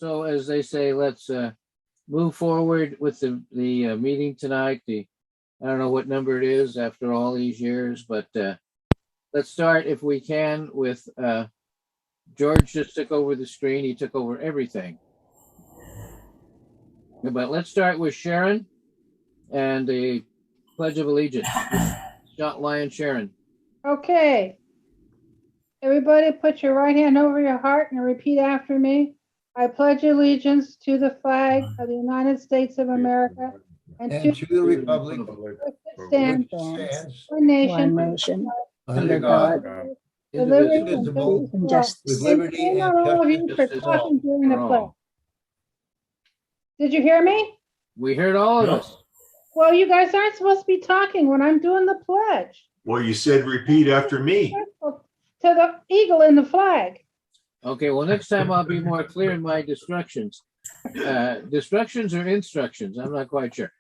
So as they say, let's move forward with the meeting tonight. I don't know what number it is after all these years, but let's start, if we can, with George just took over the screen. He took over everything. But let's start with Sharon and the Pledge of Allegiance. Lion Sharon. Okay. Everybody put your right hand over your heart and repeat after me. I pledge allegiance to the flag of the United States of America and to the republic which it stands, one nation, under God, with liberty and indivisible, justice for all. with And liberty shame and on all of you for justice for all. talking during the pledge. Did you hear me? We heard all of us. Well, you guys aren't supposed to be talking when I'm doing the pledge. Well, you said repeat after me. To the eagle in the flag. Okay, well, next time I'll be more clear in my instructions. Instructions or instructions? I'm not quite sure.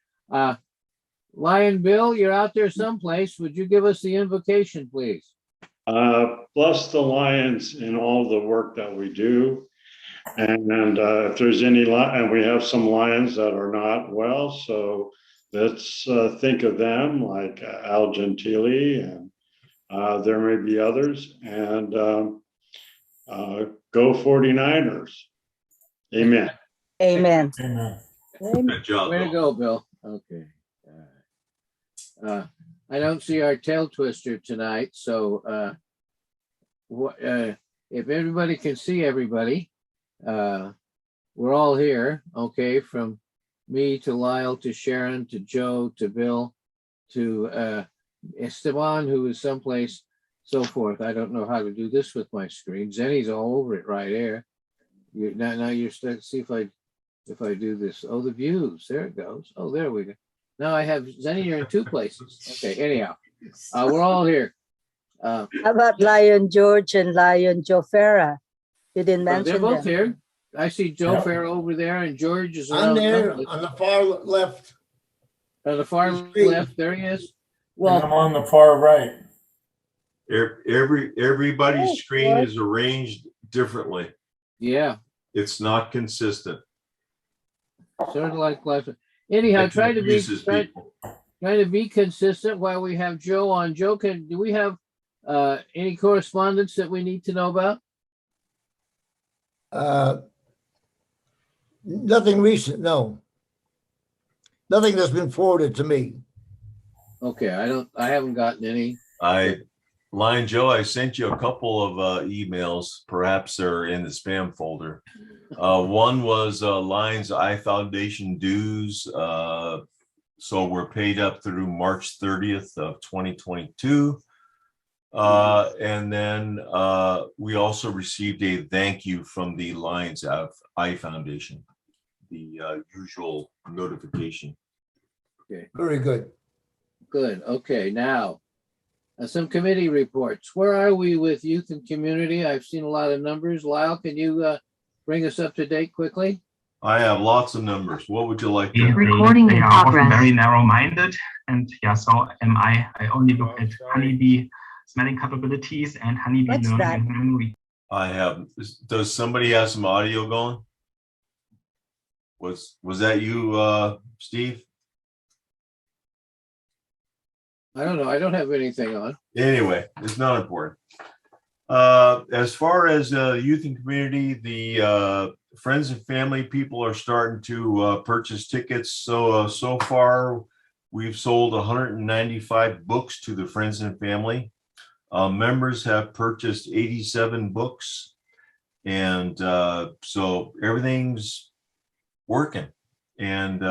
Lion Bill, you're out there someplace. Would you give us the invocation, please? Bless the lions in all the work that we do. And if there's any, and we have some lions that are not well, so let's think of them, like Al Gentili, and there may be others, and go 49ers. Amen. Amen. Good job. Way to go, Bill. Okay. I don't see our tail twister tonight, so if everybody can see everybody, we're all here, okay, from me to Lyle to Sharon to Joe to Bill to Esteban, who is someplace, so forth. I don't know how to do this with my screen. Zenny's all over it right here. Now you're stuck. See if I do this. Oh, the views. There it goes. Oh, there we go. Now I have Zenny. You're in two places. Okay. Anyhow, we're all here. How about Lion George and Lion Joe Farah? You didn't mention they're both them. here. I see Joe Farah over there, and George is I'm around there on the far left. on the far left. There he is. Well, And I'm on the far right. Everybody's screen is arranged differently. yeah, It's not consistent. sort of like last. Anyhow, It try confuses people. to be consistent while we have Joe on. Joe, do we have any correspondence that we need to know about? Nothing recent, no. Nothing that's been forwarded to me. Okay, I haven't gotten any. Lion Joe, I sent you a couple of emails. Perhaps they're in the spam folder. One was Lion's Eye Foundation dues. So we're paid up through March 30th of 2022. And then we also received a thank you from the Lion's Eye Foundation, the usual notification. Okay. Very good. Good. Okay, now some committee reports. Where are we with youth and community? I've seen a lot of numbers. Lyle, can you bring us up to date quickly? I have lots of numbers. What would you like They to? Recording in are often very narrow-minded, and yeah, so am I. I only look at honeybee smelling capabilities and honeybee What's learning that? and memory. I have. Does somebody have some audio going? Was that you, Steve? I don't know. I don't have anything on. Anyway, it's not important. As far as youth and community, the friends and family people are starting to purchase tickets. So far, we've sold 195 books to the friends and family. Members have purchased 87 books, and so everything's working. And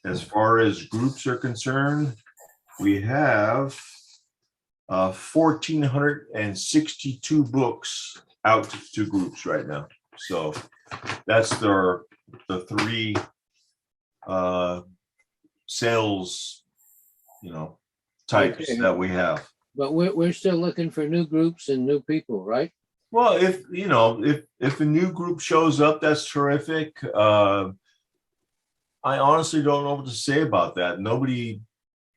as far as groups are concerned, we have 1,462 books out to groups right now. So that's the three sales, types that we have. But we're still looking for new groups and new people, right? Well, if a new group shows up, that's terrific. I honestly don't know what to say about that. Nobody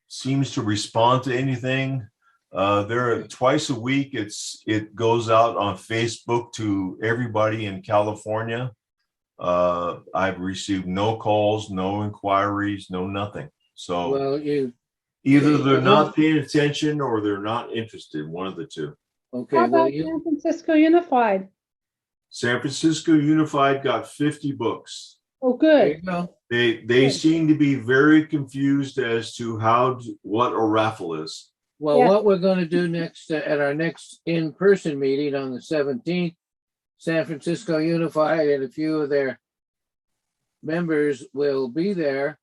seems to respond to anything. There twice a week, it goes out on Facebook to everybody in California. I've received no calls, no inquiries, no nothing. So Well, either you they're know- not paying attention or they're not interested, one of the two. okay, How well, about San Francisco Unified? San Francisco Unified got 50 books. Oh, there you good. go. They Good. seem to be very confused as to what a raffle is. Well, Yeah. what we're gonna do next, at our next in-person meeting on the 17th, San Francisco Unified and a few of their members will be there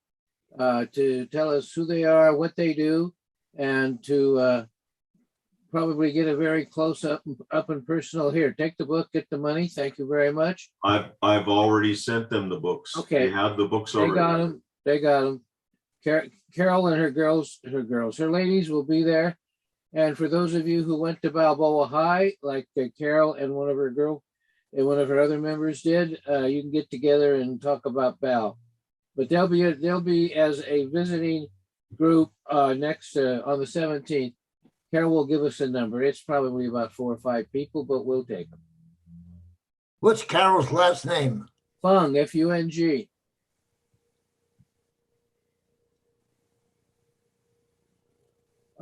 to tell us who they are, what they do, and to probably get a very close up and personal. Here, take the book, get the money. Thank you very much. I've already sent them the books. Okay. They have the books They already. got them. They got them. Carol and her ladies will be there. And for those of you who went to Balboa High, like Carol and one of her other members did, you can get together and talk about Bal. But they'll be as a visiting group next on the 17th. Carol will give us a number. It's probably about 4 or 5 people, but we'll take them. What's Carol's last name? Fung, F-U-N-G.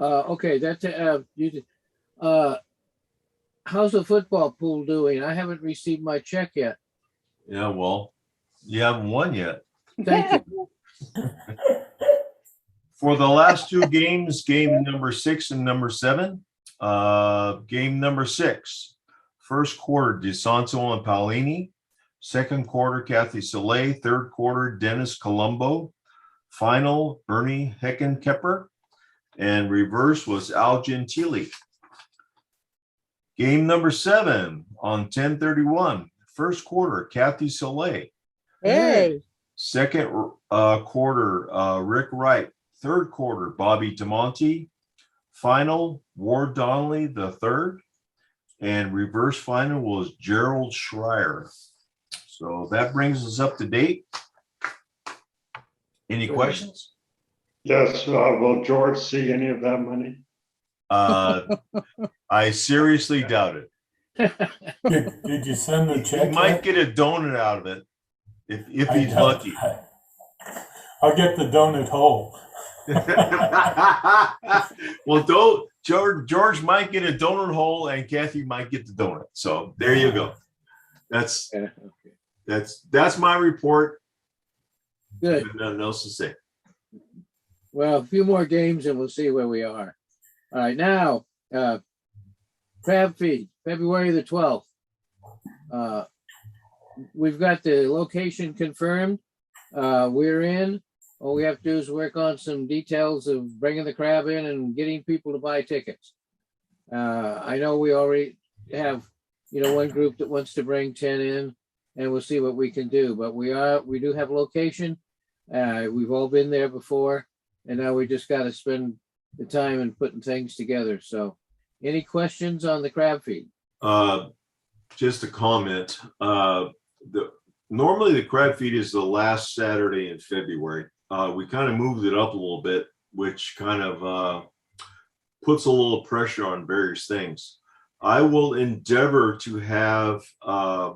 Okay, that's how's the football pool doing? I haven't received my check yet. Yeah, well, you haven't won yet. Thank you. For the last 2 games, game number 6 and number 7. Game number 6, first quarter, DeSanto and Paolini. Second quarter, Kathy Soleil. Third quarter, Dennis Colombo. Final, Bernie Heckenkepper. And reverse was Al Gentili. Game number 7 on 10/31. First quarter, Kathy Soleil. Hey, Second quarter, Rick Wright. Third quarter, Bobby Tamonti. Final, Ward Donnelly the third. And reverse final was Gerald Schreier. So that brings us up to date. Any questions? Yes, will George see any of that money? I seriously doubt it. Did you send the He check? might get a donut out of it if I he's doubt lucky. that. I'll get the donut hole. Well, George might get a donut hole and Kathy might get the donut. So there you go. That's my report. Good. Nothing else to say. Well, a few more games and we'll see where we are. All right, now, crab feed, February the 12th. We've got the location confirmed. We're in. All we have to do is work on some details of bringing the crab in and getting people to buy tickets. I know we already have, one group that wants to bring 10 in, and we'll see what we can do. But we do have a location. We've all been there before, and now we just got to spend the time and putting things together. So, any questions on the crab feed? Just a comment. Normally the crab feed is the last Saturday in February. We kind of moved it up a little bit, which kind of puts a little pressure on various things. I will endeavor to have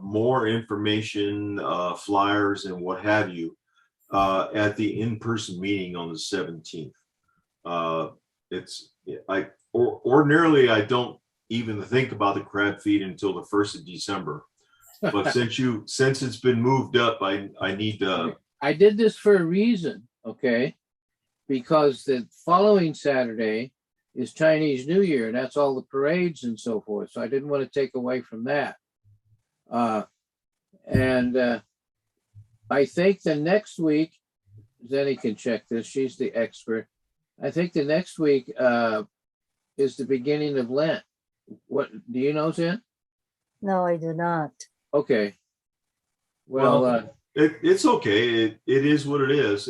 more information, flyers and what have you, at the in-person meeting on the 17th. Ordinarily I don't even think about the crab feed until the 1st of December. But since it's been moved up, I need to. I did this for a reason, okay? Because the following Saturday is Chinese New Year, and that's all the parades and so forth. So I didn't want to take away from that. I think the next week, Zenny can check this. She's the expert. I think the next week is the beginning of Lent. What do you know, Zen? no, I do not. Okay. Well, It's okay. It is what it is.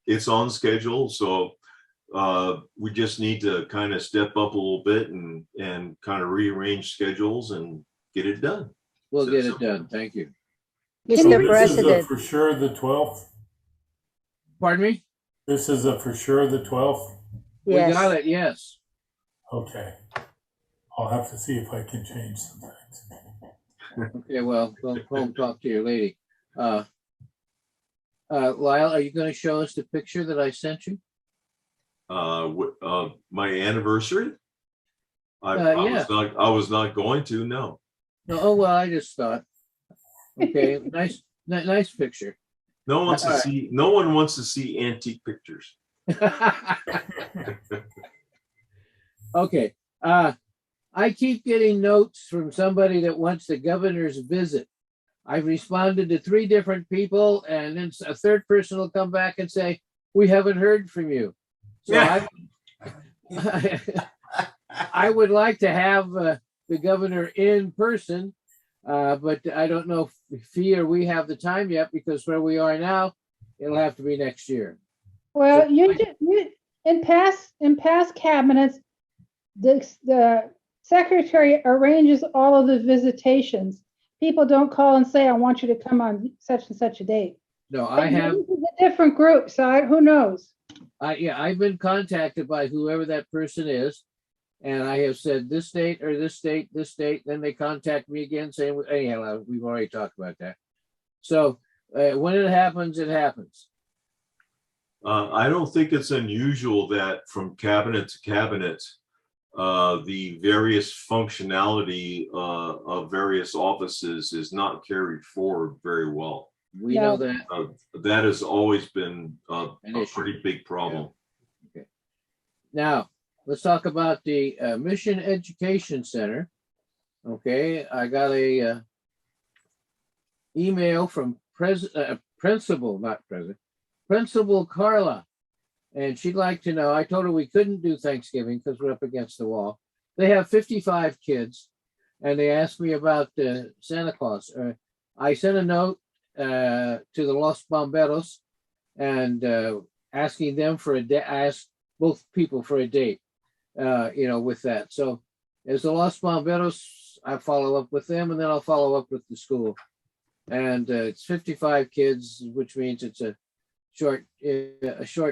It's on schedule. So we just need to kind of step up a little bit and kind of rearrange schedules and get it done. we'll get it done. Thank you. Mr. This is President, for sure the 12th. Pardon me? This is for sure the 12th. We got yes, it. Yes. Okay. I'll have to see if I can change some things. Okay, well, go home, talk to your lady. Lyle, are you gonna show us the picture that I sent you? My anniversary? Yeah. I was not going to, no. No, oh, well, I just thought. Okay, nice picture. No one wants to All right. see, no one wants to see antique pictures. Okay, I keep getting notes from somebody that wants the governor's visit. I've responded to 3 different people, and then a third person will come back and say, we haven't heard from you. So Yeah. I would like to have the governor in person, but I don't know if he or we have the time yet, because where we are now, it'll have to be next year. Well, in past cabinets, the secretary arranges all of the visitations. People don't call and say, I want you to come on such and such a date. No, I have. This is a different group, so who knows? Yeah, I've been contacted by whoever that person is, and I have said this date or this date, this date. Then they contact me again saying, anyhow, we've already talked about that. So when it happens, it happens. I don't think it's unusual that from cabinet to cabinet, the various functionality of various offices is not carried forward very well. We know that. That has always been a issue. pretty big problem. Yeah. Okay. Now, let's talk about the Mission Education Center. Okay, I got a email from Principal Carla, and she'd like to know, I told her we couldn't do Thanksgiving because we're up against the wall. They have 55 kids, and they asked me about Santa Claus. I sent a note to the Los Bomberos and asking them for a day. I asked both people for a date, with that. So as the Los Bomberos, I follow up with them, and then I'll follow up with the school. And it's 55 kids, which means it's a short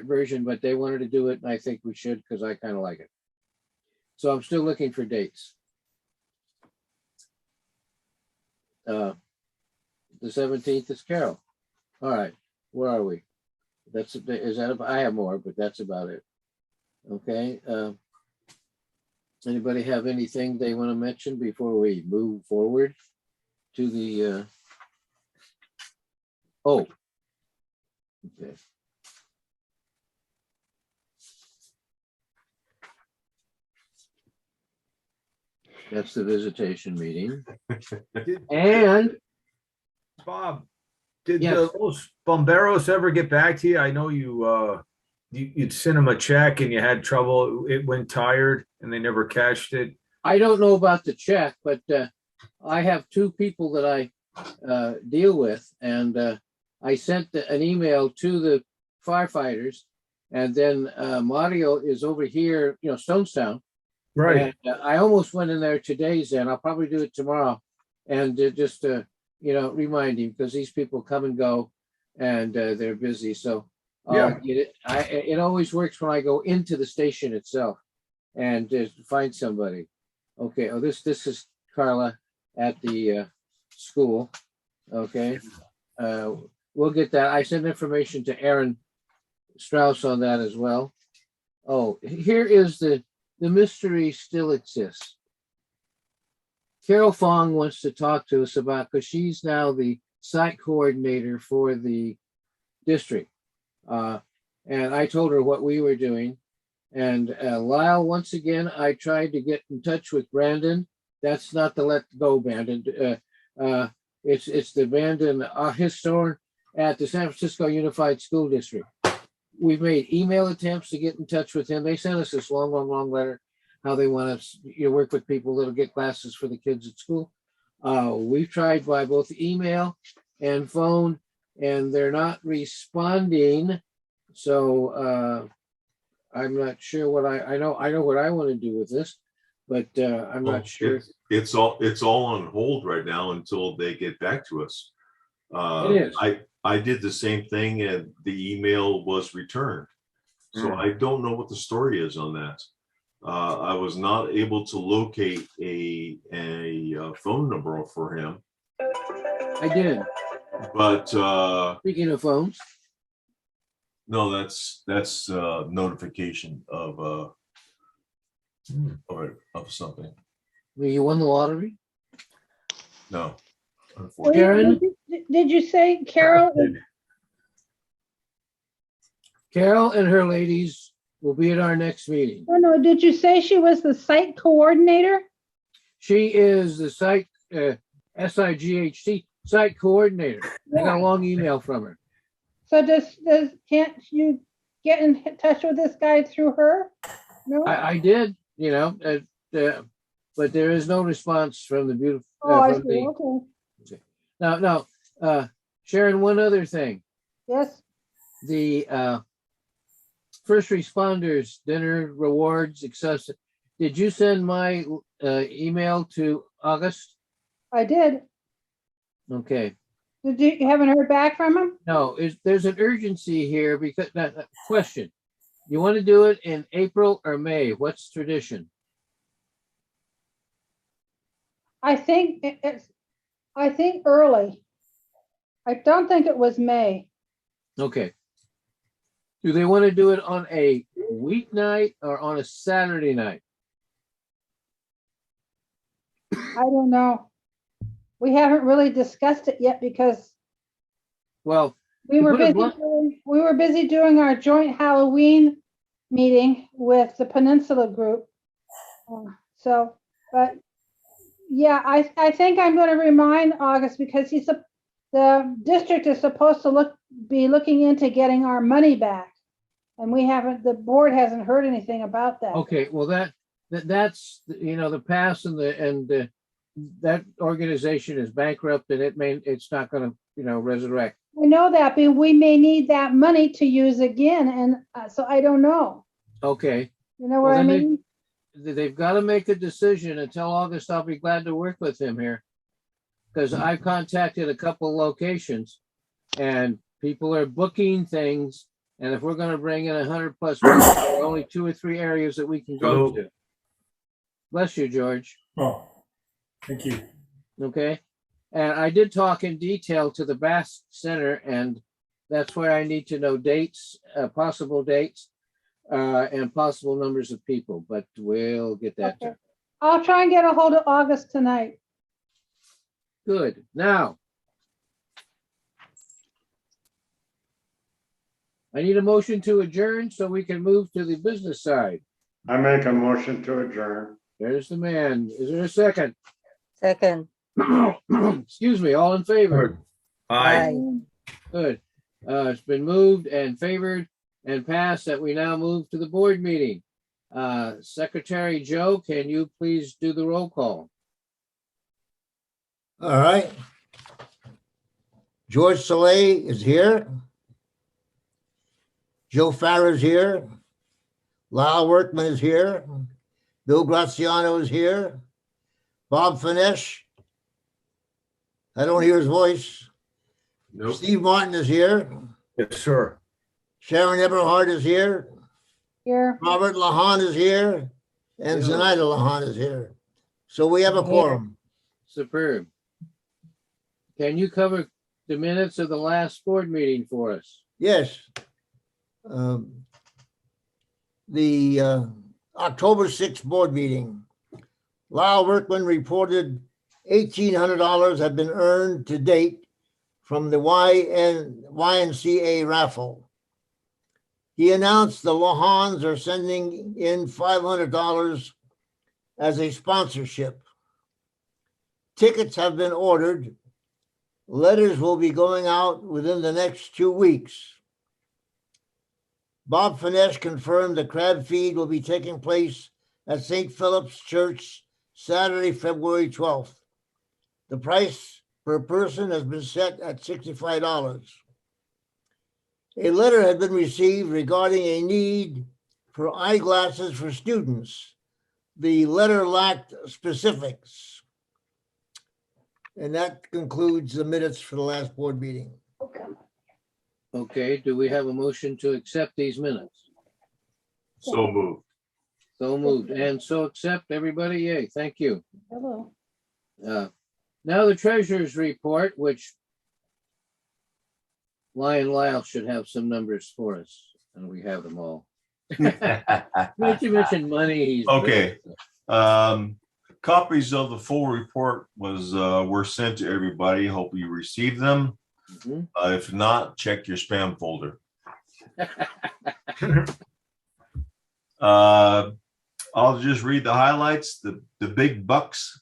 version, but they wanted to do it, and I think we should because I kind of like it. So I'm still looking for dates. The 17th is Carol. All right, where are we? I have more, but that's about it. Okay. Anybody have anything they want to mention before we move forward to the? Oh. Okay. That's the visitation meeting. And Bob, did yes. those Bomberos ever get back to you? I know you'd sent them a check and you had trouble. It went tired and they never cashed it. I don't know about the check, but I have 2 people that I deal with, and I sent an email to the firefighters, and then Mario is over here, Stonestown. Right. And I almost went in there today, Zen. I'll probably do it tomorrow, and just remind him, because these people come and go, and they're busy. So Yeah. it always works when I go into the station itself and find somebody. Okay. Oh, this is Carla at the school. Okay. We'll get that. I sent information to Aaron Strauss on that as well. Oh, here is the mystery still exists. Carol Fong wants to talk to us about, because she's now the site coordinator for the district. And I told her what we were doing. And Lyle, once again, I tried to get in touch with Brandon. That's not the Let Go Brandon. It's the Brandon historian at the San Francisco Unified School District. We've made email attempts to get in touch with him. They sent us this long letter, how they want us to work with people that'll get classes for the kids at school. We've tried by both email and phone, and they're not responding. So I'm not sure what I know what I want to do with this, but I'm not sure. It's all on hold right now until they get back to us. It is. I did the same thing, and the email was returned. So I don't know what the story is on that. I was not able to locate a phone number for him. I did. But Speaking of phones, no, that's notification of something. you won the lottery? No, Were unfortunately. Karen? Did you say Carol? Carol and her ladies will be at our next meeting. Oh, no, did you say she was the site coordinator? She is the site, SIGHT, site coordinator. I got a long email from her. So can't you get in touch with this guy through her? No? I did, you know, but there is no response from the beautiful. Oh, I from see, the, okay, now, Sharon, one other thing, yes, the first responders dinner rewards, etc. Did you send my email to August? I did. Okay. You haven't heard back from him? No, there's an urgency here because question. You want to do it in April or May? What's tradition? I think early. I don't think it was May. Okay. Do they want to do it on a weeknight or on a Saturday night? I don't know. We haven't really discussed it yet because Well, we to were put it busy doing our joint Halloween meeting with the Peninsula group. But yeah, I think I'm going to remind August because the district is supposed to be looking into getting our money back. And the board hasn't heard anything about that. Okay, well that's the past and that organization is bankrupt and it's not going to resurrect. I know that, but we may need that money to use again, and so I don't know. Okay. You know what I mean? They've got to make a decision. Until August, I'll be glad to work with him here. Because I've contacted a couple locations and people are booking things. And if we're going to bring in 100+ people, there are only 2 or 3 areas that we can go to. Bless you, George. Oh, thank you. Okay. And I did talk in detail to the Bass Center, and that's where I need to know dates, possible dates, and possible numbers of people, but we'll get that done. I'll try and get a hold of August tonight. Good. Now, I need a motion to adjourn so we can move to the business side. I make a motion to adjourn. There's the man. Is there a second? Second. Excuse me, all in favor? Aye. Good. It's been moved and favored and passed that we now move to the board meeting. Secretary Joe, can you please do the roll call? All right. George Soleil is here. Joe Farah is here. Lyle Workman is here. Bill Graziano is here. Bob Finesh. I don't hear his voice. Nope. Steve Martin is here. Yes, sir. Sharon Eberhard is here. Here. Robert Lahan is here. And Yeah. Zenaida Lahan is here. So we have a quorum. Superb. Can you cover the minutes of the last board meeting for us? Yes. The October 6th board meeting. Lyle Workman reported $1,800 have been earned to date from the YMCA raffle. He announced the Lahans are sending in $500 as a sponsorship. Tickets have been ordered. Letters will be going out within the next 2 weeks. Bob Finesh confirmed the crab feed will be taking place at St. Philip's Church Saturday, February 12th. The price per person has been set at $65. A letter had been received regarding a need for eyeglasses for students. The letter lacked specifics. And that concludes the minutes for the last board meeting. Okay, do we have a motion to accept these minutes? So moved. So moved and so accept, everybody. Yay, thank you. Hello. Now the treasurer's report, which Lion Lyle should have some numbers for us, and we have them all. Not to mention money. He's Okay. Copies of the full report were sent to everybody. Hope you received them. Mhm. If not, check your spam folder. I'll just read the highlights, the big bucks.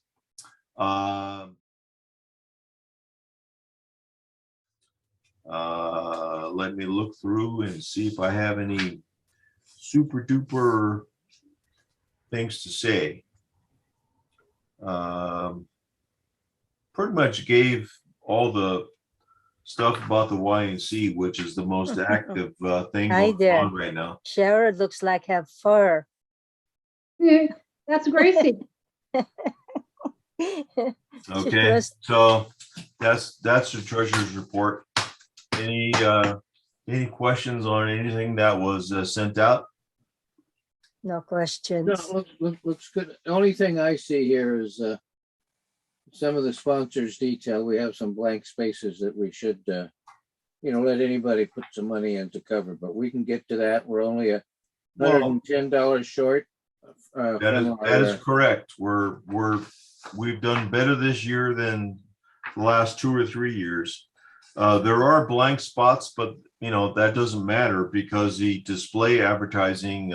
Let me look through and see if I have any super duper things to say. Pretty much gave all the stuff about the YNC, which is the most active thing Hi going there. on right now. Sharon looks like have fur. That's Gracie. Okay, so that's the treasurer's report. Any questions on anything that was sent out? No No, questions. looks good. The only thing I see here is some of the sponsors detail. We have some blank spaces that we should, let anybody put some money in to cover, but we can get to that. We're only $110 short. That is correct. We've done better this year than the last 2 or 3 years. There are blank spots, but that doesn't matter because the display advertising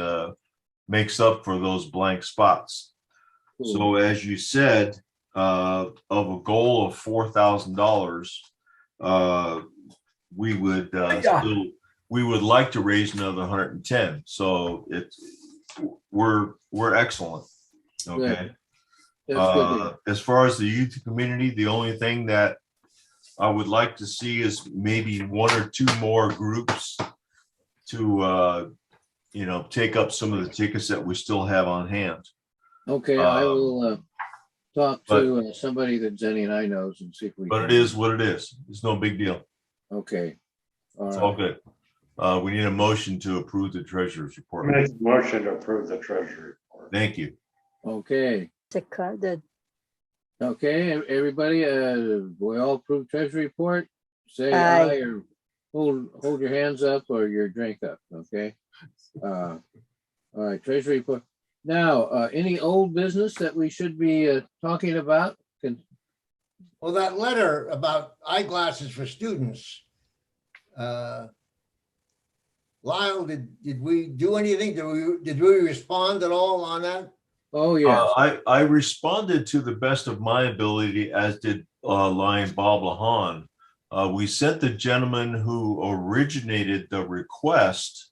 makes up for those blank spots. So as you said, of a goal of $4,000, we would like to raise another 110. So we're excellent. Okay. That's good. As far as the youth community, the only thing that I would like to see is maybe 1 or 2 more groups to take up some of the tickets that we still have on hand. Okay, I will talk to somebody that Zenny and I knows and see if we But can. it is what it is. It's no big deal. Okay. It's all good. We need a motion to approve the treasurer's report. Make a motion to approve the treasury report. Thank you. Okay. Seconded. Okay, everybody, we all approve treasury report, say Aye. aye or hold your hands up or your drink up, okay? All right, treasury report. Now, any old business that we should be talking about? Well, that letter about eyeglasses for students. Lyle, did we do anything? Did we respond at all on that? Oh, yes. I responded to the best of my ability, as did Lion Bob Lahan. We sent the gentleman who originated the request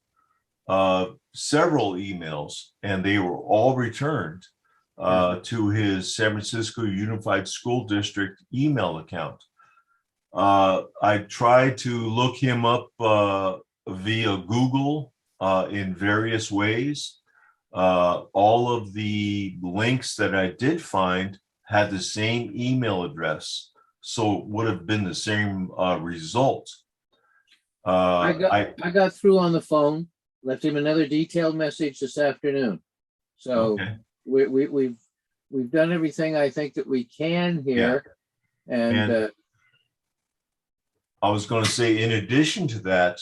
several emails, and they were all returned to his San Francisco Unified School District email account. I tried to look him up via Google in various ways. All of the links that I did find had the same email address, so it would have been the same result. I got through on the phone, left him another detailed message this afternoon. So Okay. we've done everything I think that we can here. And I was going to say, in addition to that,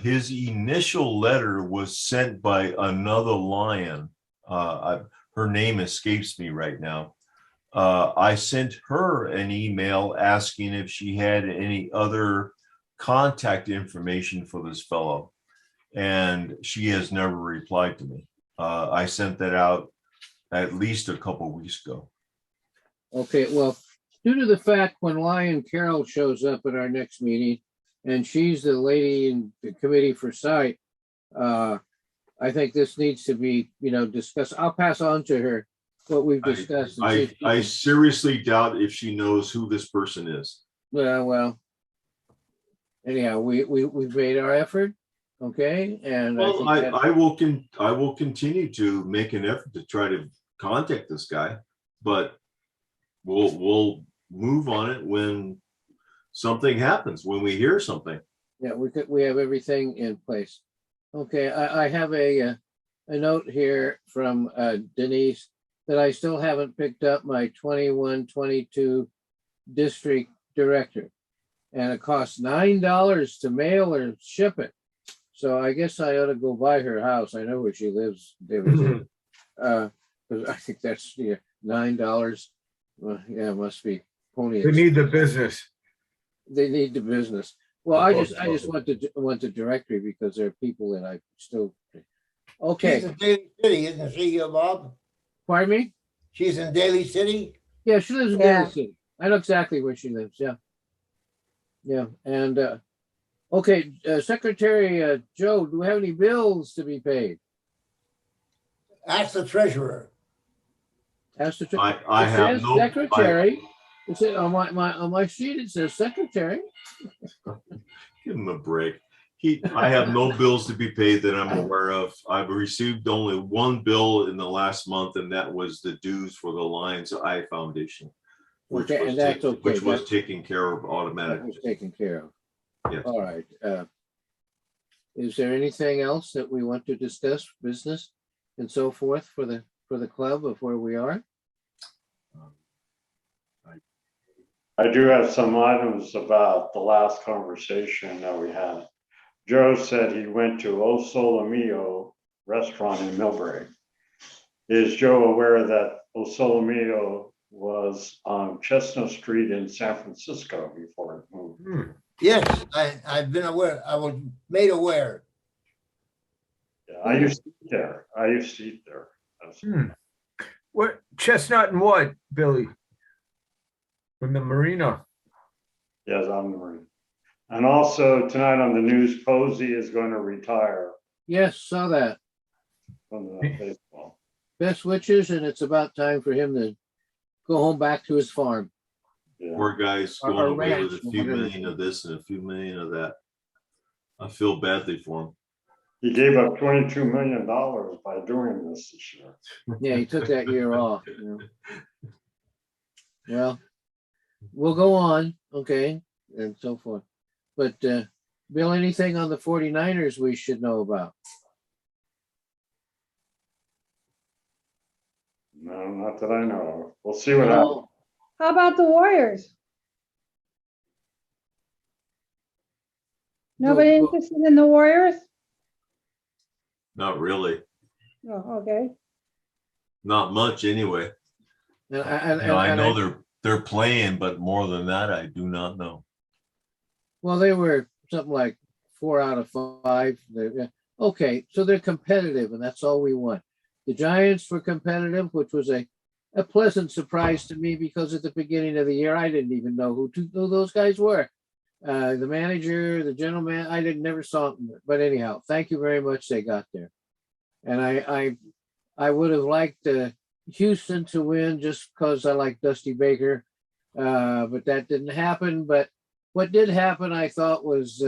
his initial letter was sent by another Lion. Her name escapes me right now. I sent her an email asking if she had any other contact information for this fellow, and she has never replied to me. I sent that out at least a couple weeks ago. okay, well, due to the fact when Lion Carol shows up at our next meeting, and she's the lady in the committee for sight, I think this needs to be, discussed. I'll pass on to her what we've discussed. And see if she I can- seriously doubt if she knows who this person is. well, anyhow, we've made our effort, okay, and I Well, think that- I will continue to make an effort to try to contact this guy, but we'll move on it when something happens, when we hear something. yeah, we have everything in place. Okay, I have a note here from Denise that I still haven't picked up my 21-22 district director. And it costs $9 to mail or ship it. So I guess I ought to go by her house. I know where she lives. Because I think that's $9. Yeah, it must be pony. They need the business. They need the business. Well, I just want the directory because there are people that I still. She's Okay, in Daly City, isn't she, Bob? pardon me? She's in Daly City? Yeah, she lives in Yeah. Daly City. I know exactly where she lives. Yeah. Yeah. And okay, Secretary Joe, do we have any bills to be paid? Ask the treasurer. Ask the I it have says no. secretary. It said on my sheet. It says secretary. Give him a break. I have no bills to be paid that I'm aware of. I've received only one bill in the last month, and that was the dues for the Lions Eye Foundation, which Okay, was and that's okay. which was That- taken care of That automatically. was taken care of. Yes. All right. Is there anything else that we want to discuss, business and so forth for the club of where we are? I do have some items about the last conversation that we had. Joe said he went to O Sole Mio restaurant in Millbrae. Is Joe aware that O Sole Mio was on Chestnut Street in San Francisco before it moved? Yes, I've been aware. I was made aware. Yeah, I used to eat there. That's- What Chestnut and what, Billy? From the marina. Yes, I'm the Marine. And also tonight on the news, Posey is going to retire Yes, saw that. from the baseball. Best wishes, and it's about time for him to go home back to his farm. Yeah. Poor guy's Or going away with ranch, a few whatever. million of this and a few million of that. I feel badly for him. He gave up $22 million by doing this year. Yeah, he took that year off. Well, we'll go on, okay, and so forth. But Bill, anything on the 49ers we should know about? No, not that I know of. We'll see what happens. No. How about the Warriors? Nobody Well, interested in the Warriors? Not really. Oh, okay. Not much anyway. I know they're playing, but more than that, I do not know. Well, they were something like 4 out of 5. Okay, so they're competitive, and that's all we want. The Giants were competitive, which was a pleasant surprise to me because at the beginning of the year, I didn't even know who those guys were. The manager, the general man, I never saw them. But anyhow, thank you very much. They got there, and I would have liked Houston to win just because I like Dusty Baker, but that didn't happen. But what did happen, I thought, was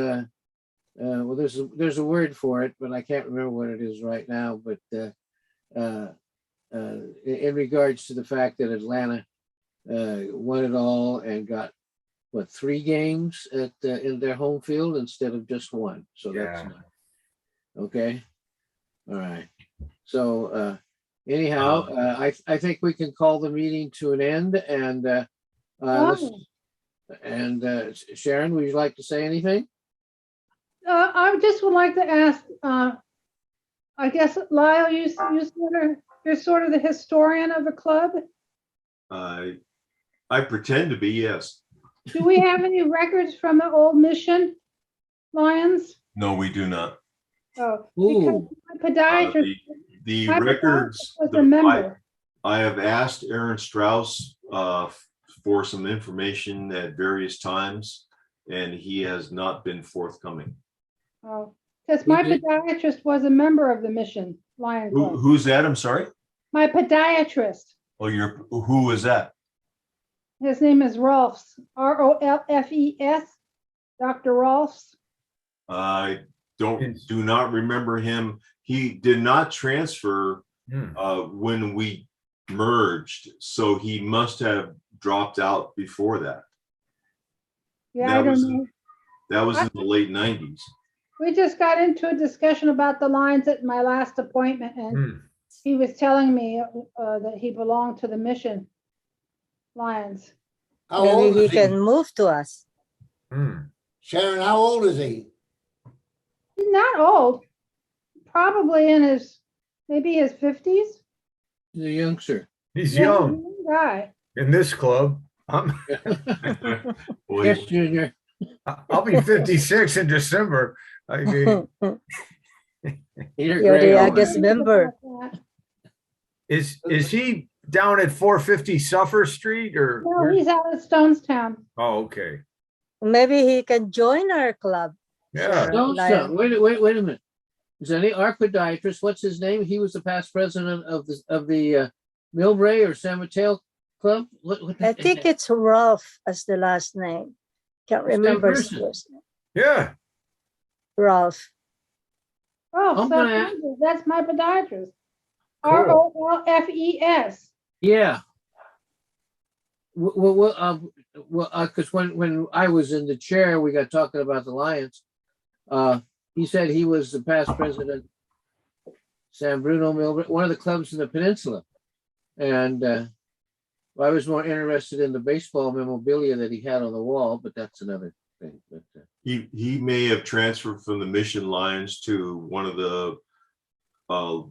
well, there's a word for it, but I can't remember what it is right now. But in regards to the fact that Atlanta won it all and got 3 games in their home field instead of just 1. So that's nice. Okay. All right. So anyhow, I think we can call the meeting to an end. And Sharon, would you like to say anything? I just would like to ask, I guess, Lyle, you're sort of the historian of the club. I pretend to be, yes. Do we have any records from the old Mission Lions? No, we do not. Oh, because my podiatrist The my records. was a member. I have asked Aaron Strauss for some information at various times, and he has not been forthcoming. Oh, because my podiatrist was a member of the Mission Lion Club. Who's that? I'm sorry. My podiatrist. Oh, who is that? His name is Rolfs, Rolfes, Dr. Rolfs. I do not remember him. He did not transfer when we merged, so he must have dropped out before that. Yeah, I don't know. That was in the late 90s. We just got into a discussion about the Lions at my last appointment, and he was telling me that he belonged to the Mission Lions. How old Maybe he is he? can move to us. Sharon, how old is he? He's not old. Probably in maybe his 50s. He's a youngster. He's Yeah, young he's a young guy. in this club. Boy, Yes, Junior. I'll be 56 in December. I mean, You're You're the great. youngest member. is he down at 450 Suffer Street or? No, where- he's out of Stonestown. Oh, okay. Maybe he can join our club. Yeah. Don't Lion. stop. Wait a minute. Is any our podiatrist? What's his name? He was the past president of the Millbrae or San Mateo Club. What I think it's Ralph as the last name. Can't Same remember his person. first name. Yeah. Ralph. Oh, I'm gonna- that's my podiatrist. Cool. Rolfes. Yeah. Well, because when I was in the chair, we got talking about the Lions. He said he was the past president, San Bruno Millbrae, one of the clubs in the peninsula, and I was more interested in the baseball memorabilia that he had on the wall, but that's another thing. But, he may have transferred from the Mission Lions to one of the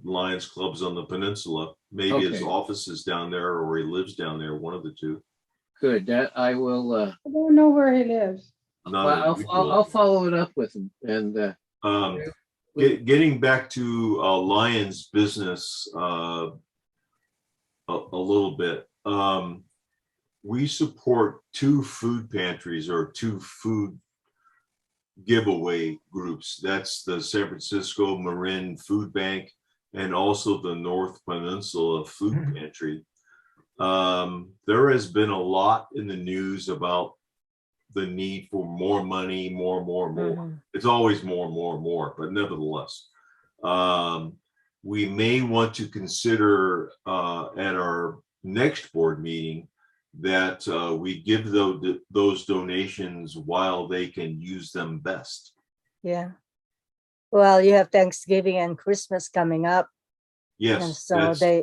Lions clubs on the peninsula. Maybe his Okay. office is down there or he lives down there, one of the two. good. That I will. I don't know where he lives. Not I'll unusual. follow it up with him, and Getting back to Lions business a little bit. We support two food pantries or two food giveaway groups. That's the San Francisco Marin Food Bank and also the North Peninsula Food Pantry. There has been a lot in the news about the need for more money, more. It's always more, but nevertheless, we may want to consider at our next board meeting that we give those donations while they can use them best. Yeah. Well, you have Thanksgiving and Christmas coming up. And Yes, so that's they-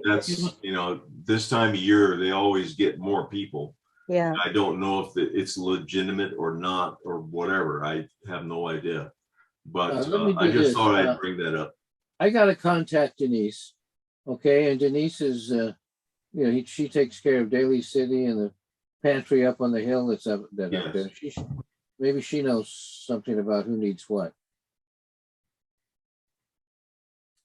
this time of year they always get more people. Yeah. I don't know if it's legitimate or not or whatever. I have no idea. But let me I do just this. thought I'd bring that up. I got to contact Denise. Okay, and Denise is, she takes care of Daly City and the pantry up on the hill that's up there. Yes. Maybe she knows something about who needs what.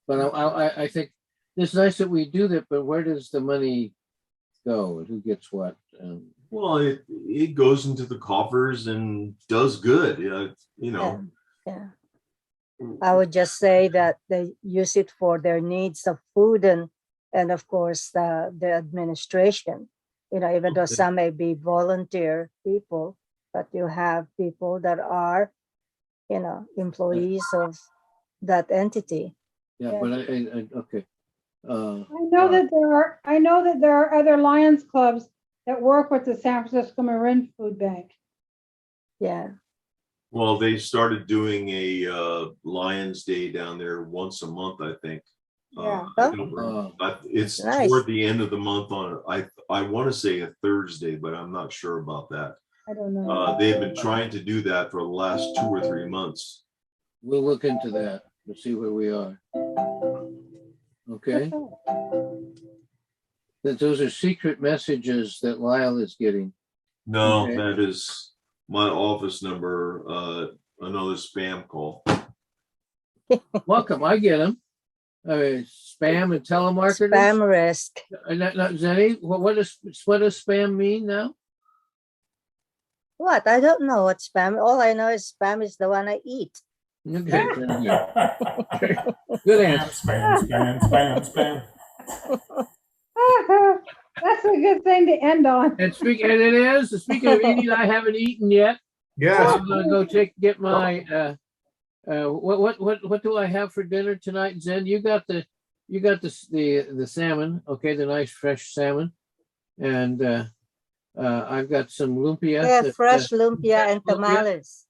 But I think it's nice that we do that. But where does the money go and who gets what? Well, it goes into the coffers and does good. Yeah. I would just say that they use it for their needs of food and of course the administration. Even though some may be volunteer people, but you have people that are, employees of that entity. Yeah, Yeah. but okay. I know that there are other Lions clubs that work with the San Francisco Marin Food Bank. Yeah. Well, they started doing a Lions Day down there once a month, I think. Yeah. It's Nice. toward the end of the month on I want to say a Thursday, but I'm not sure about that. I don't know. They've been trying to do that for the last 2 or 3 months. We'll look into that and see where we are. Okay. That those are secret messages that Lyle is getting. No, Okay. that is my office number. Another spam call. Welcome, I get them. Spam and telemarketers. Spam risk. Not Zenny. What does spam mean now? What? I don't know what spam. All I know is spam is the one I eat. Okay, very good. Good answer. Spam. That's a good thing to end on. And speaking of eating, I haven't eaten yet. So Yes. I'm gonna go get my what do I have for dinner tonight, Zen? You got the salmon, okay, the nice fresh salmon, and I've got some lumpia. Yeah, fresh lumpia and tamales.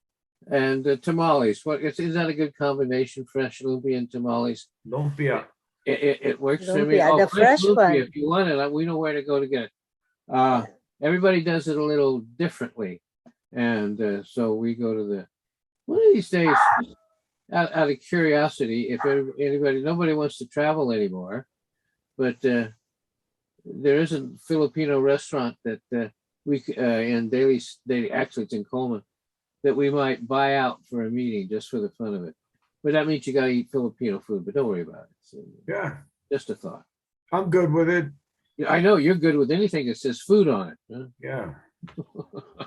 And tamales. Is that a good combination? Fresh lumpia and tamales. Lumpia. It works for me. Lumpia, the fresh fresh one. If you want it, we know where to go to get it. everybody does it a little differently. And so we go to the, one of these days, out of curiosity, if anybody, nobody wants to travel anymore, but there is a Filipino restaurant that we in Daily, actually it's in Coleman, that we might buy out for a meeting just for the fun of it. But that means you got to eat Filipino food, but don't worry about it. So, Yeah, just a thought. I'm good with it. Yeah, I know you're good with anything that says food on it. Huh? Yeah.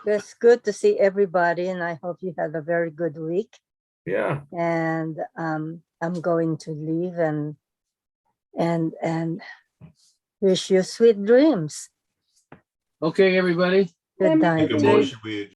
It's good to see everybody, and I hope you had a very good week. Yeah. And I'm going to leave and wish you sweet dreams. Okay, everybody. Good Make night. Make a motion, we